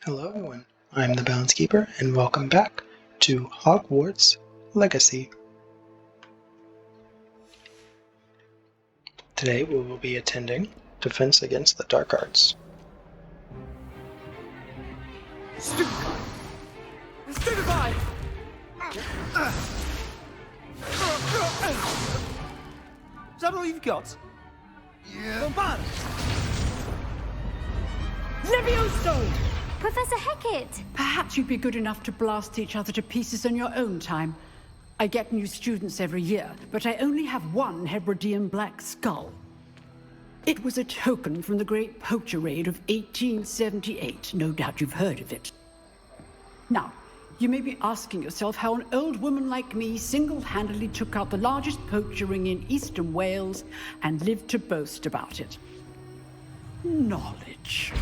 Hello everyone, I'm the Balance Keeper, and welcome back to Hogwarts Legacy. Today we will be attending Defense Against the Dark Arts. Stupefy! Stupefy! Is that all you've got? Yeah. Bombard! Levioso! Professor Hecat! Perhaps you'd be good enough to blast each other to pieces in your own time. I get new students every year, but I only have one Hebridean black skull. It was a token from the Great Poacher Raid of 1878. No doubt you've heard of it. Now, you may be asking yourself how an old woman like me single-handedly took out the largest poacher ring in eastern Wales and lived to boast about it. Knowledge.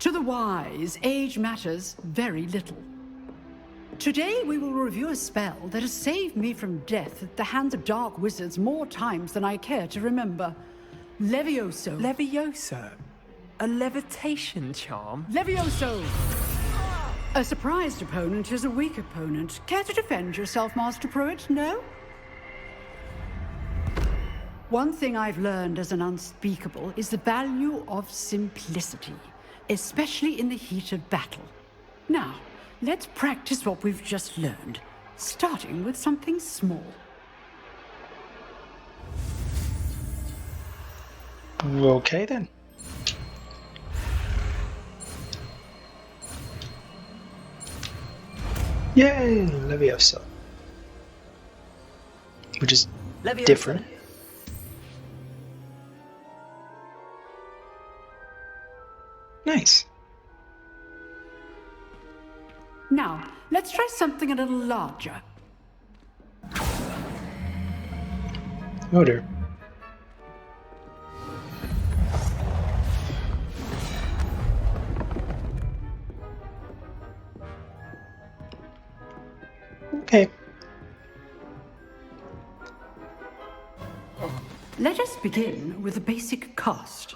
To the wise, age matters very little. Today we will review a spell that has saved me from death at the hands of dark wizards more times than I care to remember. Levioso. Levioso? A levitation charm? Levioso! A surprised opponent is a weak opponent. Care to defend yourself, Master Pruitt? No? One thing I've learned as an unspeakable is the value of simplicity, especially in the heat of battle. Now, let's practice what we've just learned, starting with something small. Okay then. Yay! Leviosa. Which is Leviosa. different. Nice. Now, let's try something a little larger. Oh dear. Okay. Let us begin with a basic cast.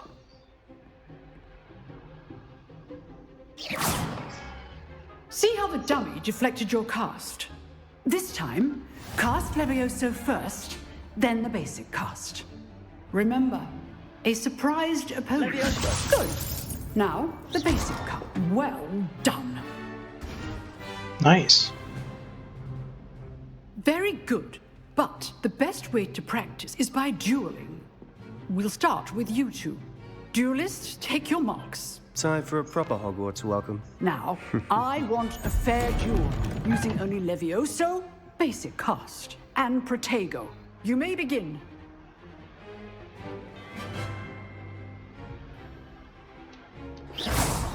See how the dummy deflected your cast? This time, cast Levioso first, then the basic cast. Remember, a surprised opponent. Levioso. Good. Now, the basic cast. Well done. Nice. Very good. But the best way to practice is by dueling. We'll start with you two. Duelists, take your marks. Time for a proper Hogwarts welcome. Now, I want a fair duel, using only Levioso, basic cast, and Protego. You may begin.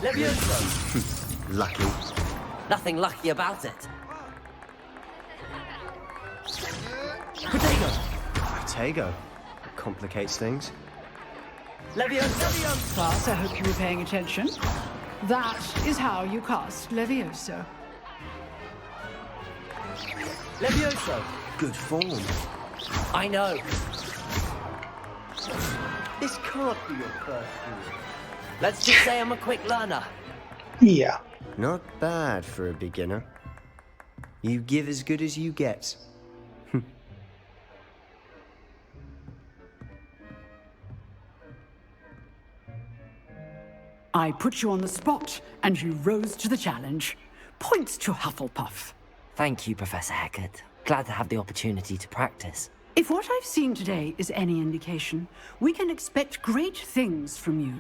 Levioso! Lucky. Nothing lucky about it. Protego! Protego. That complicates things. Levioso! Class, I hope you were paying attention. That is how you cast Levioso. Levioso! Good form. I know. This can't be your first duel. Let's just say I'm a quick learner. Yeah. Not bad for a beginner. You give as good as you get. I put you on the spot, and you rose to the challenge. Points to Hufflepuff. Thank you, Professor Hecat. Glad to have the opportunity to practice. If what I've seen today is any indication, we can expect great things from you.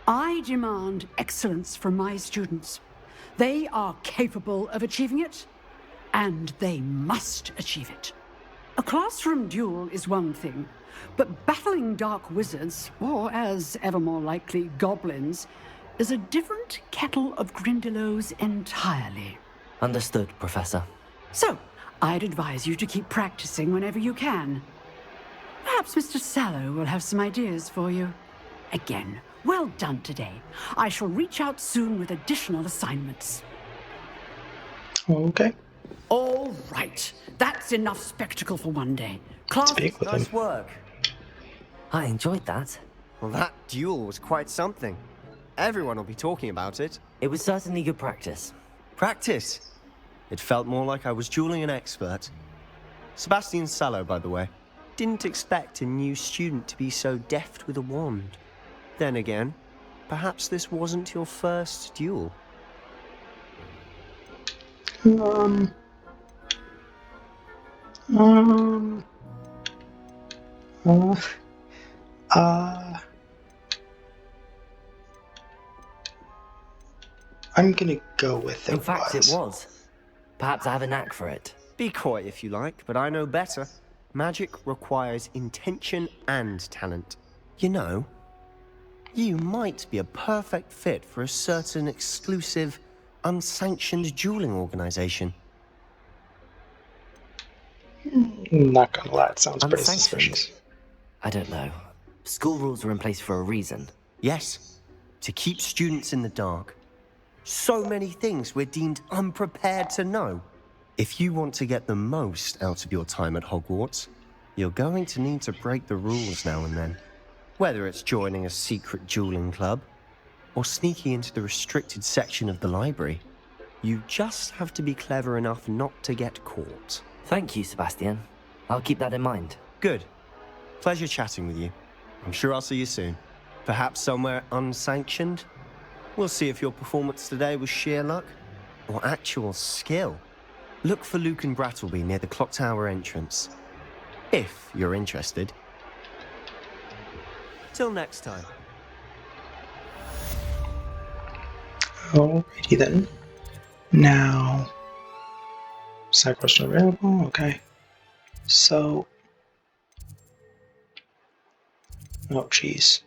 I demand excellence from my students. They are capable of achieving it, and they must achieve it. A classroom duel is one thing, but battling dark wizards, or as ever more likely, goblins, is a different kettle of Grindylows entirely. Understood, Professor. So, I'd advise you to keep practicing whenever you can. Perhaps Mr. Sallow will have some ideas for you. Again, well done today. I shall reach out soon with additional assignments. Okay. All right. That's enough spectacle for one day. Class, Speak with him. Nice work. I enjoyed that. Well, that duel was quite something. Everyone will be talking about it. It was certainly good practice. Practice? It felt more like I was dueling an expert. Sebastian Sallow, by the way. Didn't expect a new student to be so deft with a wand. Then again, perhaps this wasn't your first duel. Um, uh, uh, I'm gonna go with it. In fact, it was. Perhaps I have a knack for it. Be coy if you like, but I know better. Magic requires intention and talent. You know, you might be a perfect fit for a certain exclusive, unsanctioned dueling organization. Not gonna lie, it sounds pretty Unsanctioned? suspicious. I don't know. School rules are in place for a reason. Yes, to keep students in the dark. So many things we're deemed unprepared to know. If you want to get the most out of your time at Hogwarts, you're going to need to break the rules now and then. Whether it's joining a secret dueling club, or sneaking into the restricted section of the library, you just have to be clever enough not to get caught. Thank you, Sebastian. I'll keep that in mind. Good. Pleasure chatting with you. I'm sure I'll see you soon. Perhaps somewhere unsanctioned? We'll see if your performance today was sheer luck or actual skill. Look for Luke and Brattleby near the clock tower entrance. If you're interested. Till next time. Alrighty then. Now, side question available. Okay. So, oh geez.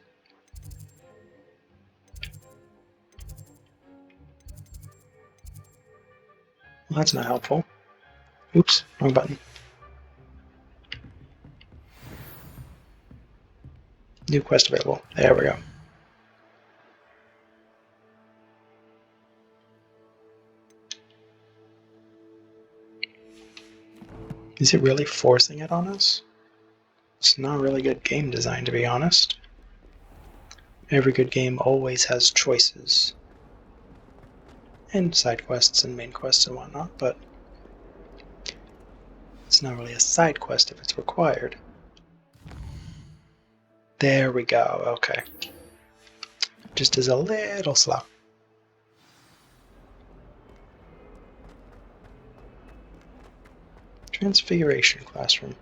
Well, that's not helpful. Oops, wrong button. New quest available. There we go. Is it really forcing it on us? It's not really good game design, to be honest. Every good game always has choices. And side quests and main quests and whatnot, but it's not really a side quest if it's required. There we go, okay. Just is a little slow. Transfiguration classroom.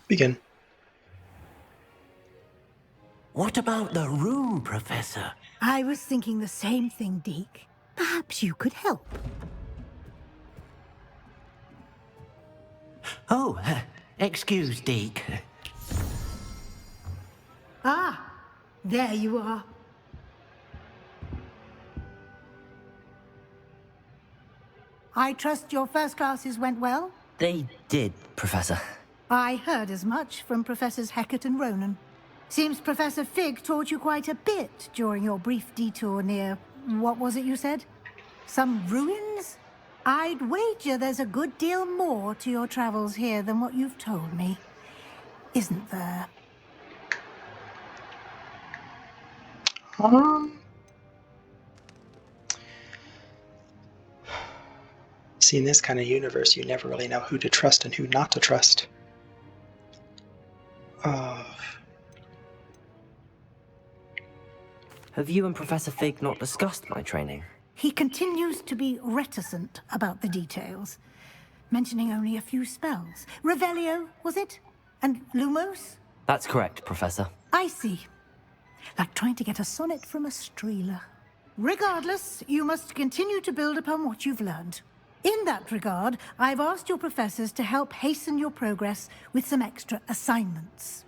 Begin. What about the room, Professor? I was thinking the same thing, Deke. Perhaps you could help. Oh, excuse, Deke. Ah, there you are. I trust your first classes went well? They did, Professor. I heard as much from Professors Hecat and Ronan. Seems Professor Fig taught you quite a bit during your brief detour near... what was it you said? Some ruins? I'd wager there's a good deal more to your travels here than what you've told me. Isn't there? See, in this kind of universe, you never really know who to trust and who not to trust. Have you and Professor Fig not discussed my training? He continues to be reticent about the details, mentioning only a few spells. Revelio, was it? And Lumos? That's correct, Professor. I see. Like trying to get a sonnet from a streeler. Regardless, you must continue to build upon what you've learned. In that regard, I've asked your professors to help hasten your progress with some extra assignments.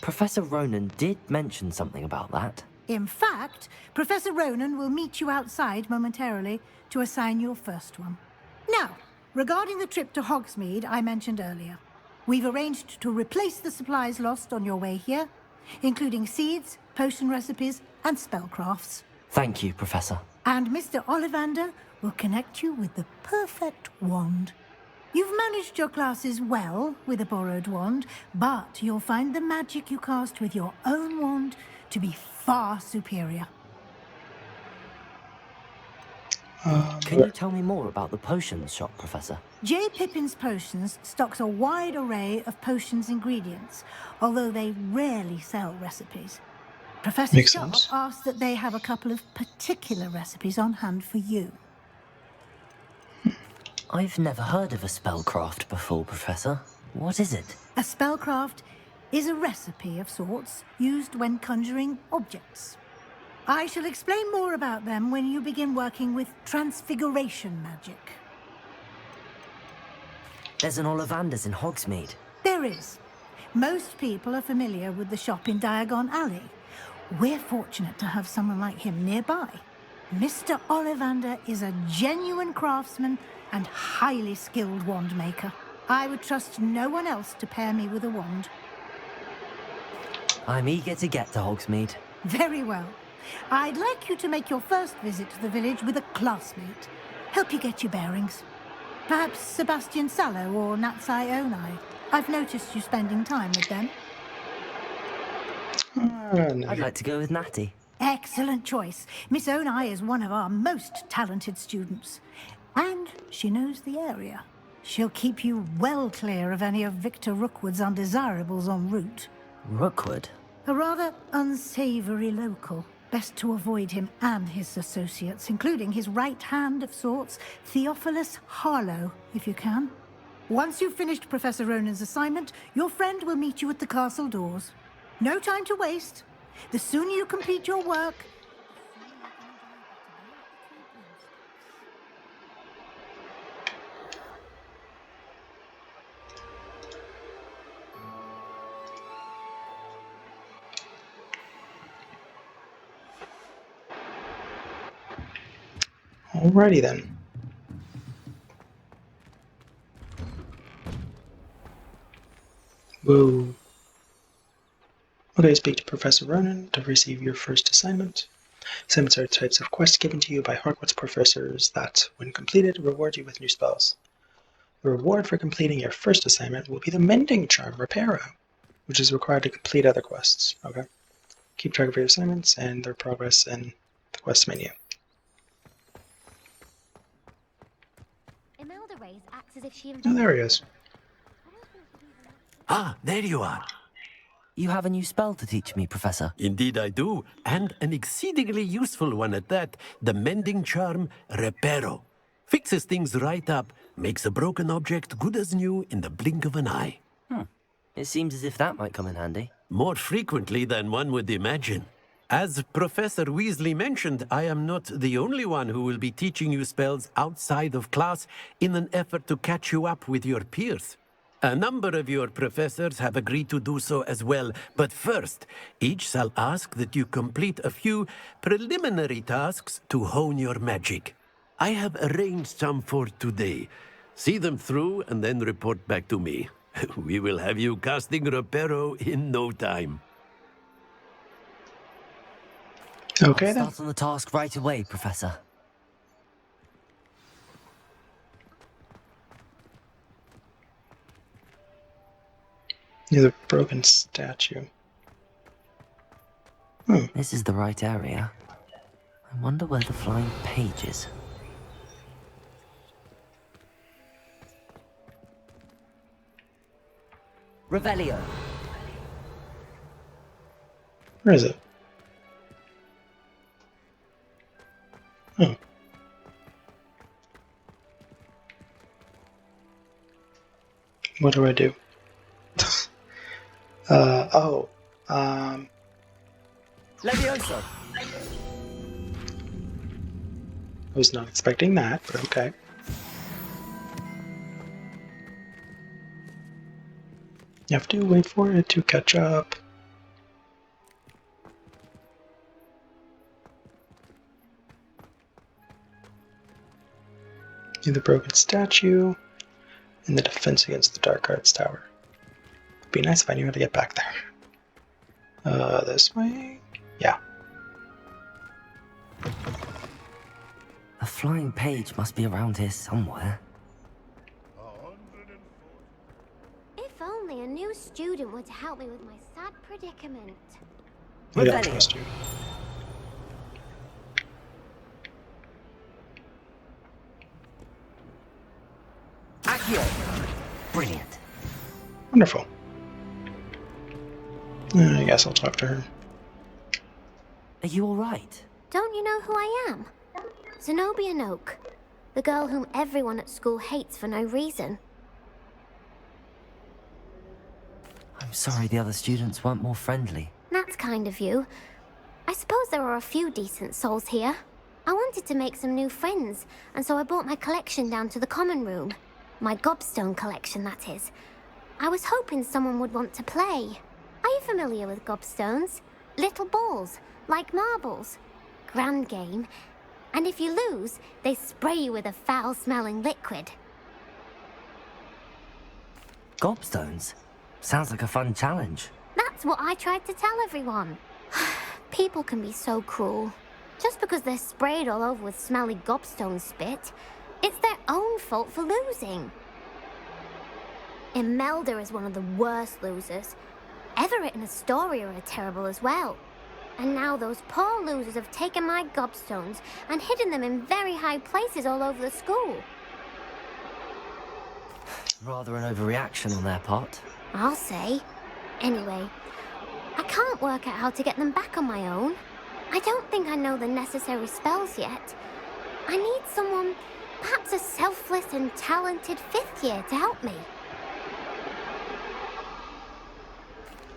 Professor Ronan did mention something about that. In fact, Professor Ronan will meet you outside momentarily to assign your first one. Now, regarding the trip to Hogsmeade I mentioned earlier, we've arranged to replace the supplies lost on your way here including seeds, potion recipes, and spellcrafts. Thank you, Professor. And Mr. Ollivander will connect you with the perfect wand. You've managed your classes well with a borrowed wand, but you'll find the magic you cast with your own wand to be far superior. Can you tell me more about the potions shop, Professor? J. Pippin's Potions stocks a wide array of potions ingredients, although they rarely sell recipes. Professor Makes Sharp sense. asked that they have a couple of particular recipes on hand for you. I've never heard of a spellcraft before, Professor. What is it? A spellcraft is a recipe of sorts used when conjuring objects. I shall explain more about them when you begin working with transfiguration magic. There's an Ollivander's in Hogsmeade. There is. Most people are familiar with the shop in Diagon Alley. We're fortunate to have someone like him nearby. Mr. Ollivander is a genuine craftsman and highly skilled wand maker. I would trust no one else to pair me with a wand. I'm eager to get to Hogsmeade. Very well. I'd like you to make your first visit to the village with a classmate. Help you get your bearings. Perhaps Sebastian Sallow or Natsai Onai. I've noticed you spending time with them. No. I'd like to go with Natty. Excellent choice. Miss Onai is one of our most talented students. And she knows the area. She'll keep you well clear of any of Victor Rookwood's undesirables en route. Rookwood? A rather unsavory local. Best to avoid him and his associates, including his right hand of sorts, Theophilus Harlow, if you can. Once you've finished Professor Ronan's assignment, your friend will meet you at the castle doors. No time to waste. The sooner you complete your work, Alrighty then. Whoa. Okay, speak to Professor Ronan to receive your first assignment. Assignments are types of quests given to you by Hogwarts professors that, when completed, reward you with new spells. The reward for completing your first assignment will be the Mending Charm Reparo, which is required to complete other quests. Okay. Keep track of your assignments and their progress in the quest menu. Imelda Reyes acts as if she Oh, there he is. Ah, there you are. You have a new spell to teach me, Professor. Indeed I do, and an exceedingly useful one at that, the Mending Charm Reparo. Fixes things right up, makes a broken object good as new in the blink of an eye. It seems as if that might come in handy. More frequently than one would imagine. As Professor Weasley mentioned, I am not the only one who will be teaching you spells outside of class in an effort to catch you up with your peers. A number of your professors have agreed to do so as well, but first, each shall ask that you complete a few preliminary tasks to hone your magic. I have arranged some for today. See them through and then report back to me. We will have you casting Reparo in no time. Okay I'll then. start on the task right away, Professor. Near the broken statue. This is the right area. I wonder where the flying page is. Revelio. Where is it? Oh. What do I do? Levioso. I was not expecting that, but okay. You have to wait for it to catch up. In the broken statue, and the defense against the Dark Arts Tower. It'd be nice if I knew how to get back there. This way? Yeah. A flying page must be around here somewhere. If only a new student were to help me with my sad predicament. We don't trust you. Accio! Brilliant. Wonderful. I guess I'll talk to her. Are you alright? Don't you know who I am? Zenobia Noak, the girl whom everyone at school hates for no reason. I'm sorry the other students weren't more friendly. That's kind of you. I suppose there are a few decent souls here. I wanted to make some new friends, and so I brought my collection down to the common room. My gobstone collection, that is. I was hoping someone would want to play. Are you familiar with gobstones? Little balls, like marbles. Grand game. And if you lose, they spray you with a foul-smelling liquid. Gobstones? Sounds like a fun challenge. That's what I tried to tell everyone. People can be so cruel. Just because they're sprayed all over with smelly gobstone spit, it's their own fault for losing. Imelda is one of the worst losers. Everett and Astoria are terrible as well. And now those poor losers have taken my gobstones and hidden them in very high places all over the school. Rather an overreaction on their part. I'll say. Anyway, I can't work out how to get them back on my own. I don't think I know the necessary spells yet. I need someone, perhaps a selfless and talented 5th year to help me.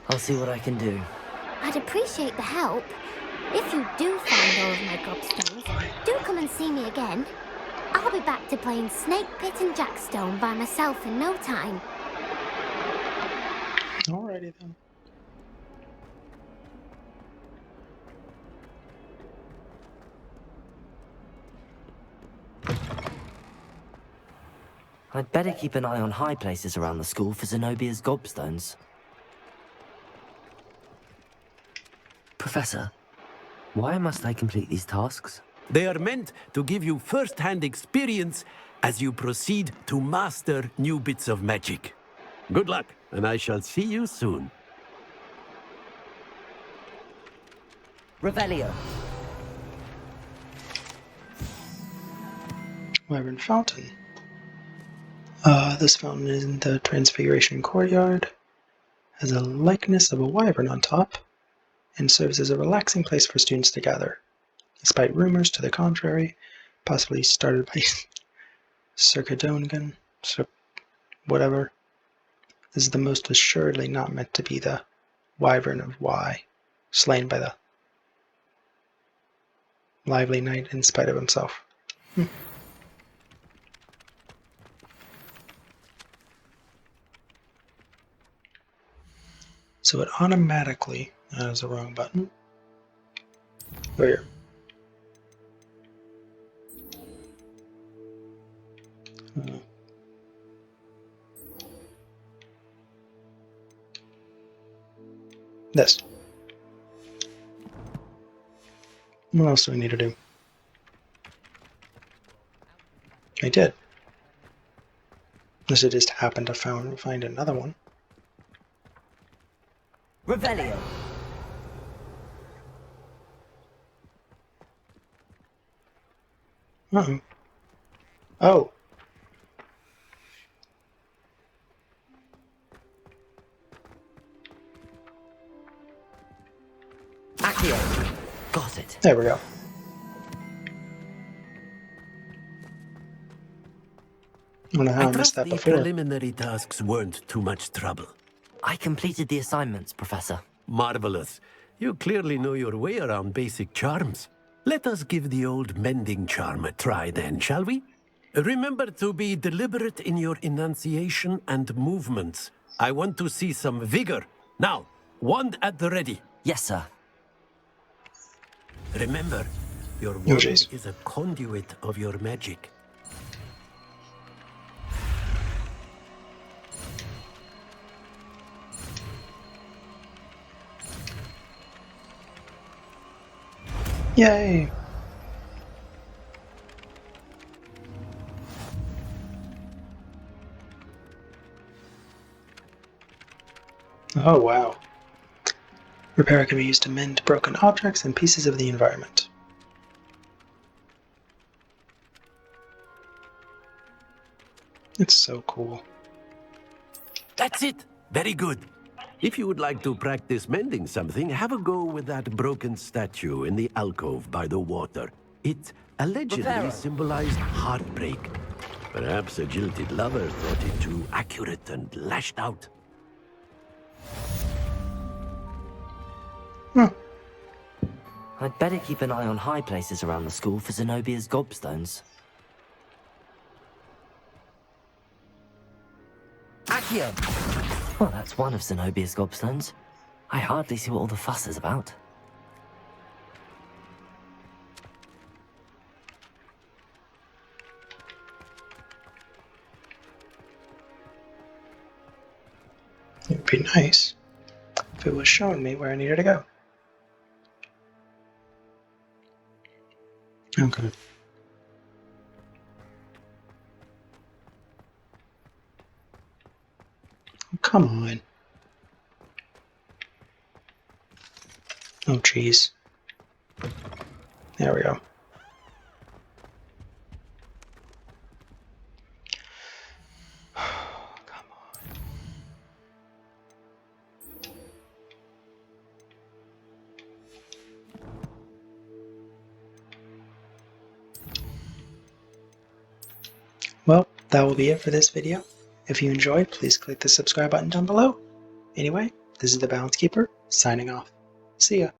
I'll see what I can do. I'd appreciate the help. If you do find all of my gobstones, do come and see me again. I'll be back to playing Snake Pit and Jackstone by myself in no time. Alrighty then. I'd better keep an eye on high places around the school for Zenobia's gobstones. Professor, why must I complete these tasks? They are meant to give you first-hand experience as you proceed to master new bits of magic. Good luck, and I shall see you soon. Revelio. Wyvern Fountain. This fountain is in the Transfiguration Courtyard, has a likeness of a wyvern on top, and serves as a relaxing place for students to gather, despite rumors to the contrary, possibly started by Circadongan, so whatever. This is the most assuredly not meant to be the wyvern of Y, slain by the lively knight in spite of himself. So it automatically, that is the wrong button. Go here. This. What else do we need to do? I did. Unless I just happened to find another one. Revelio. Uh-oh. Oh. Accio. Got it. There we go. I don't know how I missed trust that the before. preliminary tasks weren't too much trouble. I completed the assignments, Professor. Marvelous. You clearly know your way around basic charms. Let us give the old mending charm a try then, shall we? Remember to be deliberate in your enunciation and movements. I want to see some vigor. Now, wand at the ready. Yes, sir. Remember, your Oh, wand jeez. is a conduit of your magic. Yay! Oh wow. Repair can be used to mend broken objects and pieces of the environment. It's so cool. That's it. Very good. If you would like to practice mending something, have a go with that broken statue in the alcove by the water. It allegedly symbolized heartbreak. Perhaps a jilted lover thought it too accurate and lashed out. I'd better keep an eye on high places around the school for Zenobia's gobstones. Accio! Well, that's one of Zenobia's gobstones. I hardly see what all the fuss is about. It would be nice if it was showing me where I needed to go. Okay. Oh, come on. Oh, jeez. There we go. Come on. Well, that will be it for this video. If you enjoyed, please click the subscribe button down below. Anyway, this is the Balance Keeper, signing off. See ya.